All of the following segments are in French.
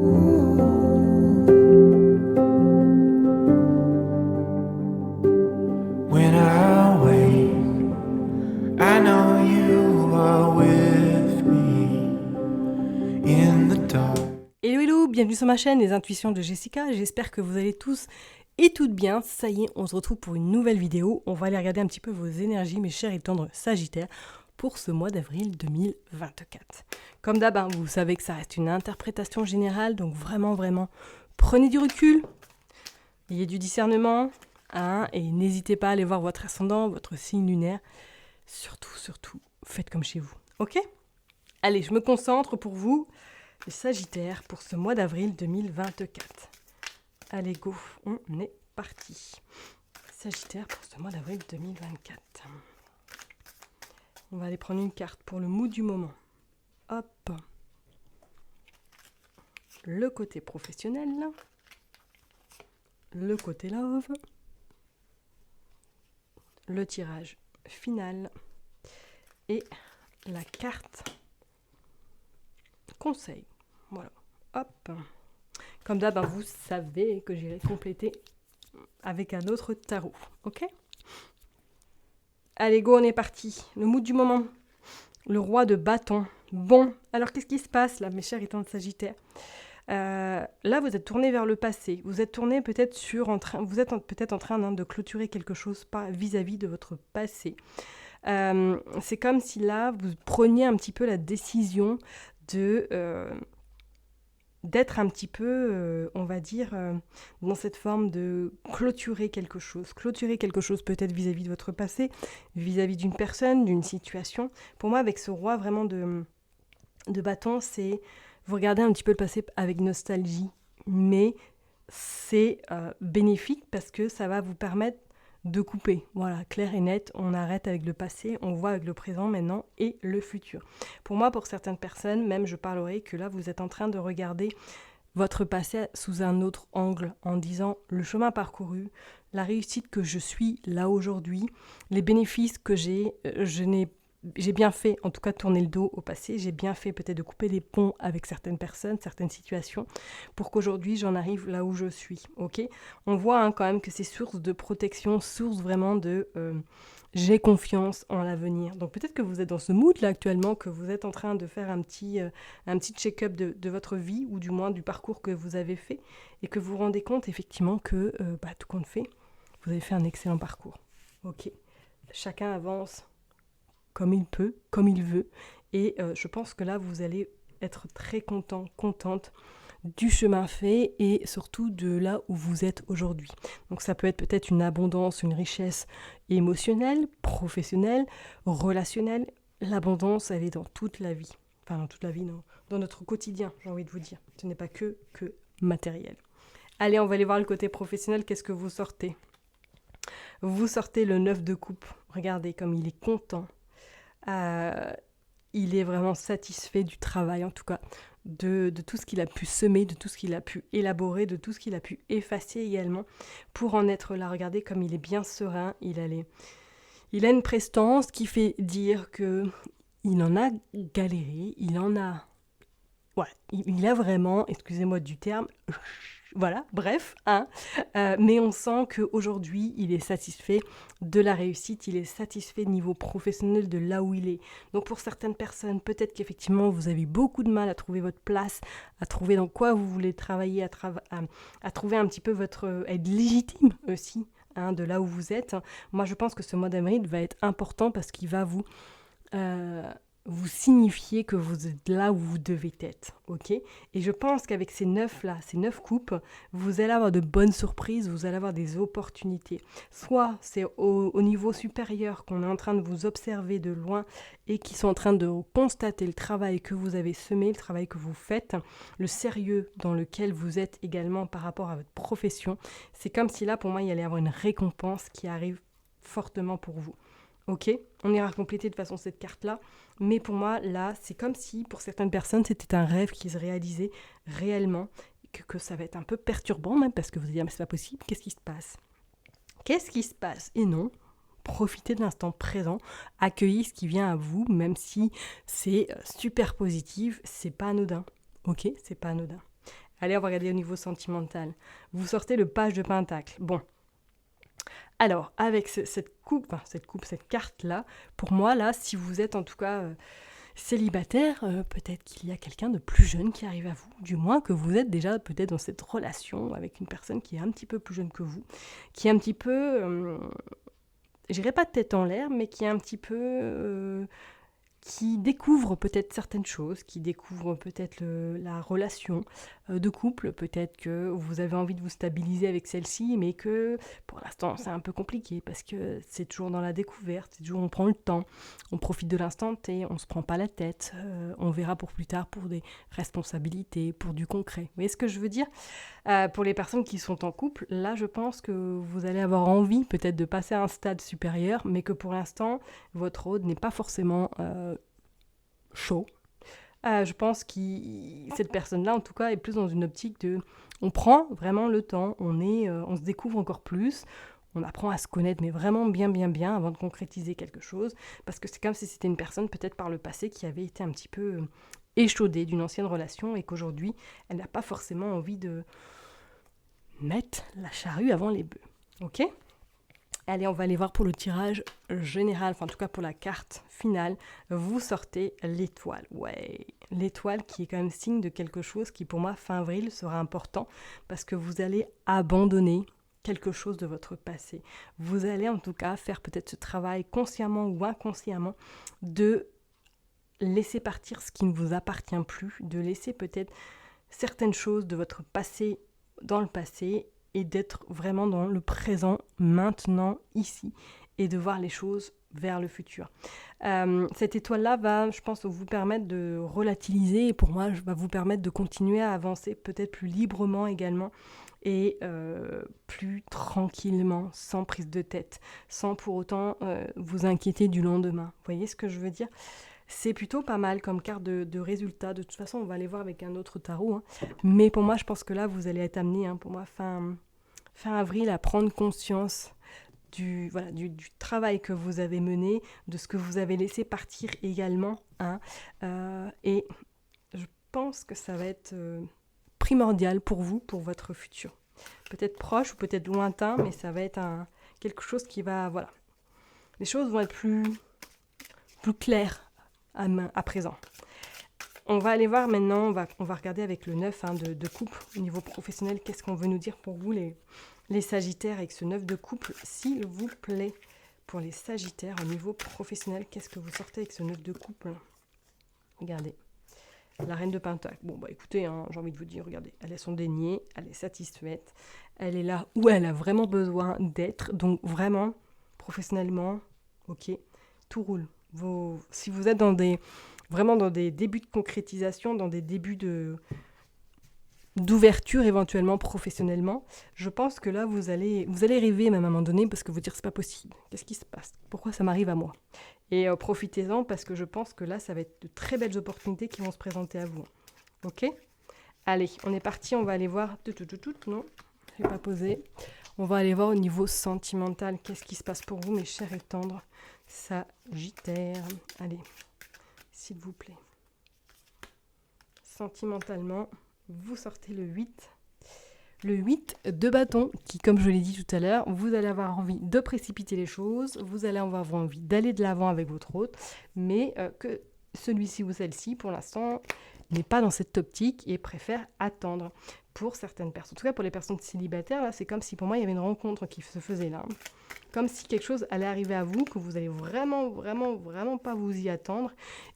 When I wake, I know you are with me in the dark. Hello hello, bienvenue sur ma chaîne Les Intuitions de Jessica, j'espère que vous allez tous et toutes bien. Ça y est, on se retrouve pour une nouvelle vidéo. On va aller regarder un petit peu vos énergies, mes chers et tendres Sagittaires, pour ce mois d'avril 2024. Comme d'hab, vous savez que ça reste une interprétation générale, donc vraiment, prenez du recul, ayez du discernement, et n'hésitez pas à aller voir votre ascendant, votre signe lunaire. Surtout, faites comme chez vous, ok ? Allez, je me concentre pour vous, les Sagittaires, pour ce mois d'avril 2024. Allez, go, on est parti. Sagittaire pour ce mois d'avril 2024. On va aller prendre une carte pour le mood du moment. Hop. Le côté professionnel. Le côté love. Le tirage final. Et la carte conseil. Voilà. Hop. Comme d'hab, vous savez que j'irai compléter avec un autre tarot. Ok ? Allez, go, on est parti. Le mood du moment. Le roi de bâton. Bon, alors qu'est-ce qui se passe là, mes chers et tendres Sagittaires ? Là, vous êtes tourné vers le passé. Vous êtes tourné peut-être peut-être en train de clôturer quelque chose vis-à-vis de votre passé. C'est comme si là, vous preniez un petit peu la décision d'être un petit peu, on va dire, dans cette forme de clôturer quelque chose. Clôturer quelque chose peut-être vis-à-vis de votre passé, vis-à-vis d'une personne, d'une situation. Pour moi, avec ce roi vraiment de bâton, c'est vous regardez un petit peu le passé avec nostalgie, mais c'est bénéfique parce que ça va vous permettre de couper. Voilà, clair et net, on arrête avec le passé, on voit avec le présent maintenant et le futur. Pour moi, pour certaines personnes, même je parlerai que là, vous êtes en train de regarder votre passé sous un autre angle en disant le chemin parcouru, la réussite que je suis là aujourd'hui, les bénéfices que j'ai bien fait, en tout cas, de tourner le dos au passé. J'ai bien fait peut-être de couper les ponts avec certaines personnes, certaines situations, pour qu'aujourd'hui, j'en arrive là où je suis. Ok ? On voit quand même que c'est source de protection, source vraiment de j'ai confiance en l'avenir. Donc peut-être que vous êtes dans ce mood là actuellement, que vous êtes en train de faire un petit check-up de votre vie, ou du moins du parcours que vous avez fait, et que vous vous rendez compte effectivement que tout compte fait, vous avez fait un excellent parcours. Ok ? Chacun avance comme il peut, comme il veut. Et je pense que là, vous allez être très contente du chemin fait et surtout de là où vous êtes aujourd'hui. Donc ça peut être peut-être une abondance, une richesse émotionnelle, professionnelle, relationnelle. L'abondance, elle est dans toute la vie. Enfin, dans toute la vie, non. Dans notre quotidien, j'ai envie de vous dire. Ce n'est pas que matériel. Allez, on va aller voir le côté professionnel. Qu'est-ce que vous sortez ? Vous sortez le 9 de coupe. Regardez comme il est content. Il est vraiment satisfait du travail, en tout cas, de tout ce qu'il a pu semer, de tout ce qu'il a pu élaborer, de tout ce qu'il a pu effacer également, pour en être là. Regardez comme il est bien serein, il a une prestance qui fait dire que il en a galéré, il a vraiment, excusez-moi du terme, voilà, bref, mais on sent qu'aujourd'hui, il est satisfait de la réussite, il est satisfait niveau professionnel de là où il est. Donc pour certaines personnes, peut-être qu'effectivement, vous avez beaucoup de mal à trouver votre place, à trouver dans quoi vous voulez travailler, à trouver un petit peu votre être légitime aussi, de là où vous êtes. Moi, je pense que ce mois d'avril va être important parce qu'il va vous signifier que vous êtes là où vous devez être, ok ? Et je pense qu'avec ces 9 coupes, vous allez avoir de bonnes surprises, vous allez avoir des opportunités. Soit c'est au niveau supérieur qu'on est en train de vous observer de loin et qui sont en train de constater le travail que vous avez semé, le travail que vous faites, le sérieux dans lequel vous êtes également par rapport à votre profession. C'est comme si là, pour moi, il y allait y avoir une récompense qui arrive fortement pour vous. Ok, on ira compléter de façon cette carte-là, mais pour moi, là, c'est comme si, pour certaines personnes, c'était un rêve qui se réalisait réellement, que ça va être un peu perturbant même, parce que vous allez dire, mais c'est pas possible, qu'est-ce qui se passe ? Qu'est-ce qui se passe ? Et non, profitez de l'instant présent, accueillez ce qui vient à vous, même si c'est super positif, c'est pas anodin, ok ? C'est pas anodin. Allez, on va regarder au niveau sentimental. Vous sortez le page de Pentacle. Bon. Alors, avec cette carte-là, pour moi, là, si vous êtes en tout cas célibataire, peut-être qu'il y a quelqu'un de plus jeune qui arrive à vous, du moins que vous êtes déjà peut-être dans cette relation avec une personne qui est un petit peu plus jeune que vous, qui est un petit peu, je dirais pas de tête en l'air, mais qui est un petit peu... qui découvre peut-être certaines choses, qui découvre peut-être la relation de couple, peut-être que vous avez envie de vous stabiliser avec celle-ci, mais que pour l'instant c'est un peu compliqué parce que c'est toujours dans la découverte, c'est toujours on prend le temps, on profite de l'instant T, on se prend pas la tête, on verra pour plus tard pour des responsabilités, pour du concret. Vous voyez ce que je veux dire ? Pour les personnes qui sont en couple, là je pense que vous allez avoir envie peut-être de passer à un stade supérieur, mais que pour l'instant votre road n'est pas forcément chaud. Je pense que cette personne-là, en tout cas, est plus dans une optique de... On prend vraiment le temps, on se découvre encore plus, on apprend à se connaître, mais vraiment bien avant de concrétiser quelque chose, parce que c'est comme si c'était une personne, peut-être par le passé, qui avait été un petit peu échaudée d'une ancienne relation et qu'aujourd'hui, elle n'a pas forcément envie de mettre la charrue avant les bœufs. Ok ? Allez, on va aller voir pour le tirage général, enfin en tout cas pour la carte finale. Vous sortez l'étoile. Ouais, l'étoile qui est quand même signe de quelque chose qui pour moi fin avril sera important parce que vous allez abandonner quelque chose de votre passé. Vous allez en tout cas faire peut-être ce travail consciemment ou inconsciemment de laisser partir ce qui ne vous appartient plus, de laisser peut-être certaines choses de votre passé dans le passé et d'être vraiment dans le présent, maintenant, ici, et de voir les choses vers le futur. Cette étoile-là va, je pense, vous permettre de relativiser, et pour moi, va vous permettre de continuer à avancer peut-être plus librement également, et plus tranquillement, sans prise de tête, sans pour autant vous inquiéter du lendemain. Vous voyez ce que je veux dire ? C'est plutôt pas mal comme carte de résultat. De toute façon, on va aller voir avec un autre tarot. Hein. Mais pour moi, je pense que là, vous allez être amené, pour moi, fin avril, à prendre conscience du travail que vous avez mené, de ce que vous avez laissé partir également. Et je pense que ça va être primordial pour vous, pour votre futur. Peut-être proche ou peut-être lointain, mais ça va être quelque chose qui va... Voilà. Les choses vont être plus claires à présent. On va aller voir maintenant, on va regarder avec le 9 de coupe au niveau professionnel, qu'est-ce qu'on veut nous dire pour vous les Sagittaires avec ce 9 de couple, s'il vous plaît. Pour les Sagittaires au niveau professionnel, qu'est-ce que vous sortez avec ce 9 de couple ? Regardez, la reine de Pentacle. Bon, écoutez, j'ai envie de vous dire, regardez, elle est son dénier, elle est satisfaite, elle est là où elle a vraiment besoin d'être, donc vraiment, professionnellement, ok, tout roule. Si vous êtes vraiment dans des débuts de concrétisation, dans des débuts d'ouverture éventuellement professionnellement, je pense que là vous allez rêver même à un moment donné parce que vous dire c'est pas possible, qu'est-ce qui se passe, pourquoi ça m'arrive à moi, et profitez-en parce que je pense que là ça va être de très belles opportunités qui vont se présenter à vous. Ok ? Allez, on est parti, on va aller voir non, je vais pas poser. On va aller voir au niveau sentimental, qu'est-ce qui se passe pour vous mes chers et tendres Sagittaires. Allez, s'il vous plaît. Sentimentalement, vous sortez le 8. Le 8 de bâton, qui, comme je l'ai dit tout à l'heure, vous allez avoir envie de précipiter les choses, vous allez avoir envie d'aller de l'avant avec votre hôte, mais que celui-ci ou celle-ci, pour l'instant, n'est pas dans cette optique et préfère attendre. Pour certaines personnes, en tout cas pour les personnes célibataires, là, c'est comme si pour moi il y avait une rencontre qui se faisait là. Comme si quelque chose allait arriver à vous, que vous allez vraiment pas vous y attendre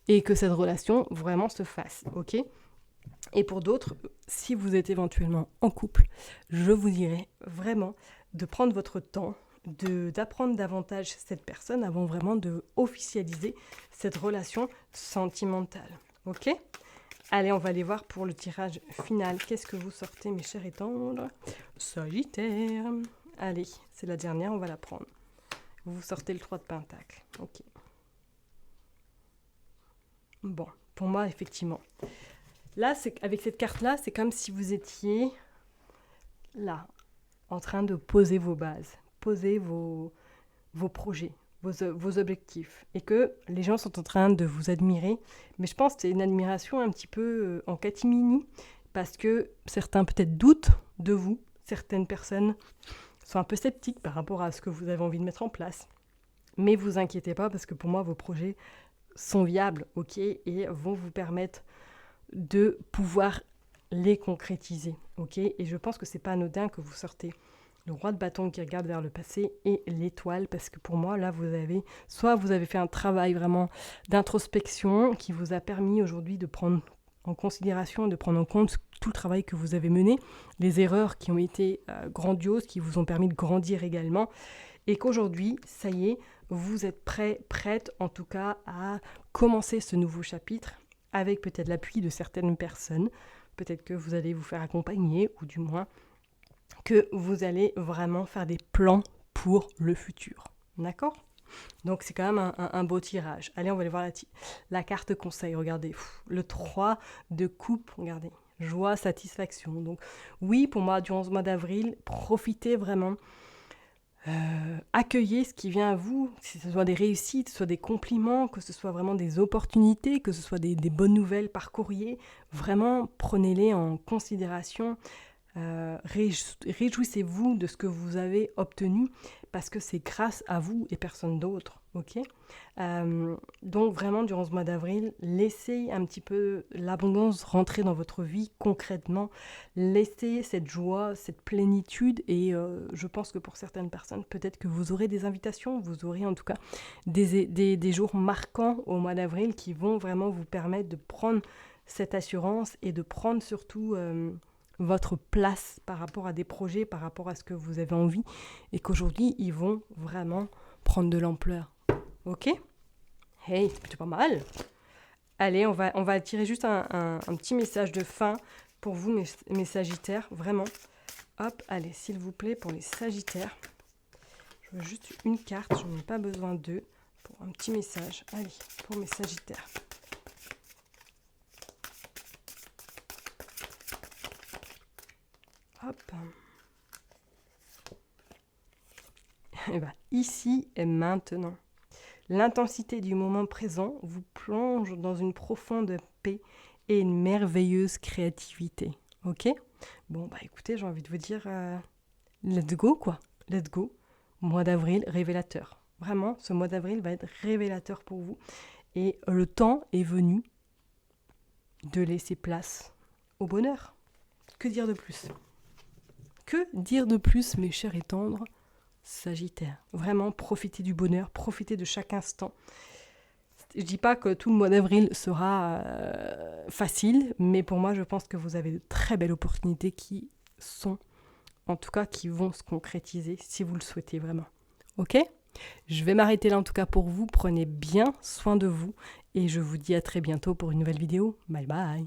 et que cette relation vraiment se fasse, ok ? Et pour d'autres, si vous êtes éventuellement en couple, je vous dirais vraiment de prendre votre temps, d'apprendre davantage cette personne avant vraiment de officialiser cette relation sentimentale, ok ? Allez, on va aller voir pour le tirage final. Qu'est-ce que vous sortez, mes chers et tendres Sagittaire. Allez, c'est la dernière, on va la prendre. Vous sortez le 3 de Pentacle. Ok. Bon, pour moi, effectivement. Là, avec cette carte-là, c'est comme si vous étiez là, en train de poser vos bases, poser vos projets, vos objectifs, et que les gens sont en train de vous admirer. Mais je pense que c'est une admiration un petit peu en catimini, parce que certains peut-être doutent de vous, certaines personnes sont un peu sceptiques par rapport à ce que vous avez envie de mettre en place. Mais vous inquiétez pas, parce que pour moi, vos projets sont viables, ok, et vont vous permettre de pouvoir les concrétiser, ok. Et je pense que c'est pas anodin que vous sortez le roi de bâton qui regarde vers le passé et l'étoile, parce que pour moi, là, vous avez fait un travail vraiment d'introspection qui vous a permis aujourd'hui de prendre en considération, de prendre en compte tout le travail que vous avez mené, les erreurs qui ont été grandioses, qui vous ont permis de grandir également, et qu'aujourd'hui, ça y est, vous êtes prête en tout cas à commencer ce nouveau chapitre avec peut-être l'appui de certaines personnes, peut-être que vous allez vous faire accompagner, ou du moins que vous allez vraiment faire des plans pour le futur. D'accord ? Donc c'est quand même un beau tirage. Allez, on va aller voir la carte conseil. Regardez, le 3 de coupe, regardez. Joie, satisfaction. Donc oui, pour moi, durant ce mois d'avril, profitez vraiment. Accueillez ce qui vient à vous, que ce soit des réussites, que ce soit des compliments, que ce soit vraiment des opportunités, que ce soit des bonnes nouvelles par courrier. Vraiment, prenez-les en considération. Réjouissez-vous de ce que vous avez obtenu, parce que c'est grâce à vous et personne d'autre, ok. Donc vraiment, durant ce mois d'avril, laissez un petit peu l'abondance rentrer dans votre vie concrètement, laissez cette joie, cette plénitude, et je pense que pour certaines personnes, peut-être que vous aurez des invitations, vous aurez en tout cas des jours marquants au mois d'avril qui vont vraiment vous permettre de prendre cette assurance et de prendre surtout votre place par rapport à des projets, par rapport à ce que vous avez envie, et qu'aujourd'hui, ils vont vraiment prendre de l'ampleur. Ok ? Hey, c'est plutôt pas mal. Allez, on va tirer juste un petit message de fin pour vous, mes Sagittaires, vraiment. Hop, allez, s'il vous plaît, pour les Sagittaires. Je veux juste une carte, je n'ai pas besoin d'eux, pour un petit message. Allez, pour mes Sagittaires. Hop. Et bien, ici et maintenant. L'intensité du moment présent vous plonge dans une profonde paix et une merveilleuse créativité. Ok ? Bon, bah écoutez, j'ai envie de vous dire, let's go quoi. Let's go. Mois d'avril révélateur. Vraiment, ce mois d'avril va être révélateur pour vous. Et le temps est venu de laisser place au bonheur. Que dire de plus ? Que dire de plus, mes chers et tendres Sagittaires ? Vraiment, profitez du bonheur, profitez de chaque instant. Je ne dis pas que tout le mois d'avril sera facile, mais pour moi, je pense que vous avez de très belles opportunités qui vont se concrétiser si vous le souhaitez vraiment. Ok ? Je vais m'arrêter là en tout cas pour vous. Prenez bien soin de vous et je vous dis à très bientôt pour une nouvelle vidéo. Bye bye.